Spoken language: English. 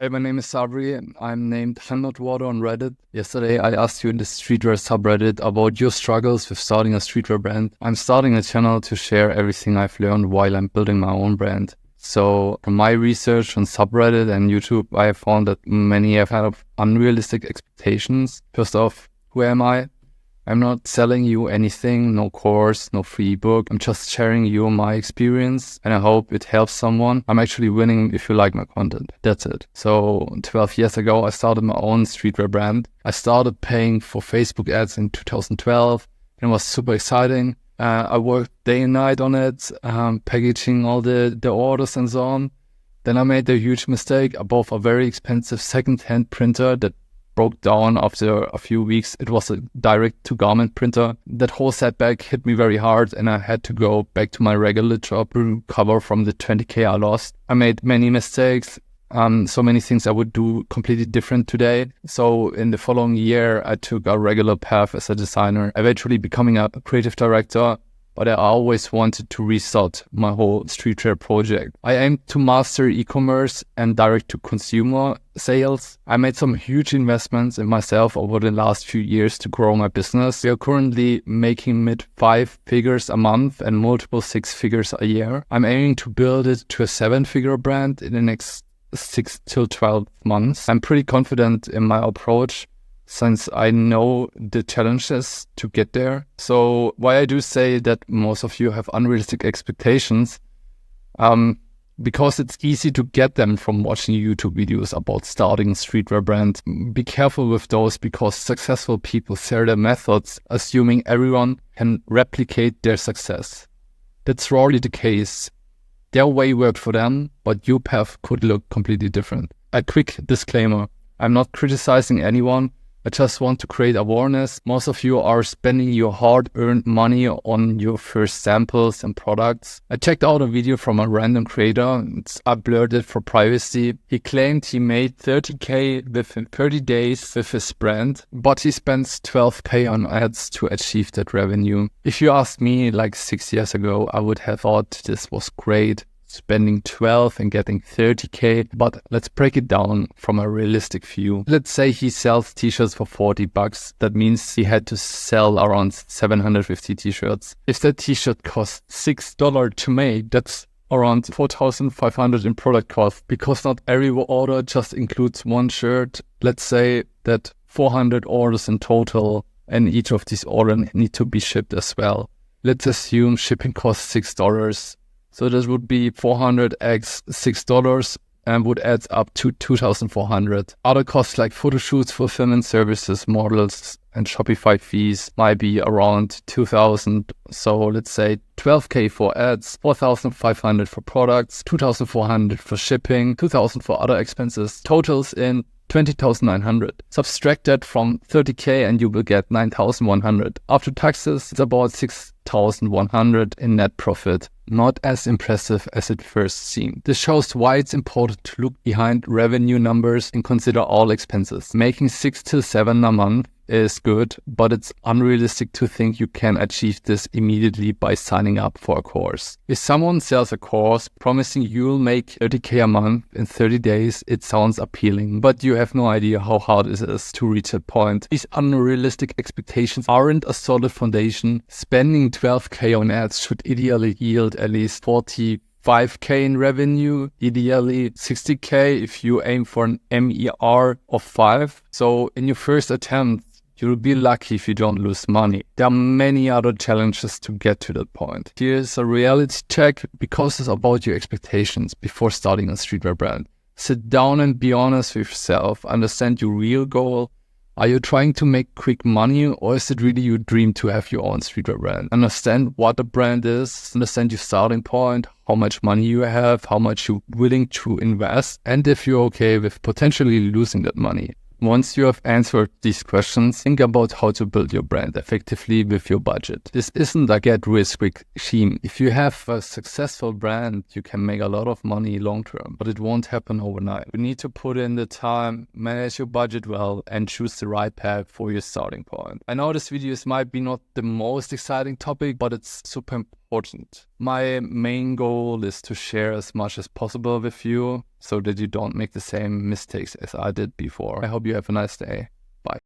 Hey, my name is Sabri. I'm named Water on Reddit. Yesterday, I asked you in the Streetwear subreddit about your struggles with starting a streetwear brand. I'm starting a channel to share everything I've learned while I'm building my own brand. So from my research on subreddit and YouTube, I have found that many have had unrealistic expectations. First off, who am I? I'm not selling you anything, no course, no free book. I'm just sharing you my experience and I hope it helps someone. I'm actually winning if you like my content. That's it. So 12 years ago, I started my own streetwear brand. I started paying for Facebook ads in 2012 and it was super exciting. I worked day and night on it, packaging all the orders and so on. Then I made a huge mistake. I bought a very expensive second-hand printer that broke down after a few weeks. It was a direct-to-garment printer. That whole setback hit me very hard and I had to go back to my regular job to recover from the 20K I lost. I made many mistakes, so many things I would do completely different today. So in the following year, I took a regular path as a designer, eventually becoming a creative director. But I always wanted to restart my whole streetwear project. I aimed to master e-commerce and direct-to-consumer sales. I made some huge investments in myself over the last few years to grow my business. We are currently making mid-5 figures a month and multiple 6 figures a year. I'm aiming to build it to a 7-figure brand in the next 6 till 12 months. I'm pretty confident in my approach, since I know the challenges to get there. So why I do say that most of you have unrealistic expectations, because it's easy to get them from watching YouTube videos about starting a streetwear brand. Be careful with those because successful people share their methods, assuming everyone can replicate their success. That's rarely the case. Their way worked for them, but your path could look completely different. A quick disclaimer, I'm not criticizing anyone. I just want to create awareness. Most of you are spending your hard-earned money on your first samples and products. I checked out a video from a random creator. It's uploaded for privacy. He claimed he made 30K within 30 days with his brand, but he spends 12K on ads to achieve that revenue. If you asked me like 6 years ago, I would have thought this was great, spending 12 and getting 30K, but let's break it down from a realistic view. Let's say he sells t-shirts for $40. That means he had to sell around 750 t-shirts. If that t-shirt costs $6 to make, that's around 4,500 in product cost, because not every order just includes one shirt. Let's say that 400 orders in total, and each of these orders need to be shipped as well. Let's assume shipping costs $6. So this would be 400 x $6 and would add up to 2,400. Other costs like photo shoots, fulfillment services, models, and Shopify fees might be around 2,000. So let's say 12K for ads, 4,500 for products, 2,400 for shipping, 2,000 for other expenses. Totals in 20,900. Subtract that from 30K and you will get 9,100. After taxes, it's about 6,100 in net profit. Not as impressive as it first seemed. This shows why it's important to look behind revenue numbers and consider all expenses. Making 6 till 7 a month is good, but it's unrealistic to think you can achieve this immediately by signing up for a course. If someone sells a course promising you'll make 30K a month in 30 days, it sounds appealing, but you have no idea how hard it is to reach that point. These unrealistic expectations aren't a solid foundation. Spending 12K on ads should ideally yield at least 45K in revenue, ideally 60K if you aim for an MER of 5. So in your first attempt, you'll be lucky if you don't lose money. There are many other challenges to get to that point. Here's a reality check because it's about your expectations before starting a streetwear brand. Sit down and be honest with yourself. Understand your real goal. Are you trying to make quick money or is it really your dream to have your own streetwear brand? Understand what a brand is, understand your starting point, how much money you have, how much you're willing to invest, and if you're okay with potentially losing that money. Once you have answered these questions, think about how to build your brand effectively with your budget. This isn't a get-rich-quick scheme. If you have a successful brand, you can make a lot of money long-term, but it won't happen overnight. You need to put in the time, manage your budget well, and choose the right path for your starting point. I know this video might be not the most exciting topic, but it's super important important. My main goal is to share as much as possible with you so that you don't make the same mistakes as I did before. I hope you have a nice day.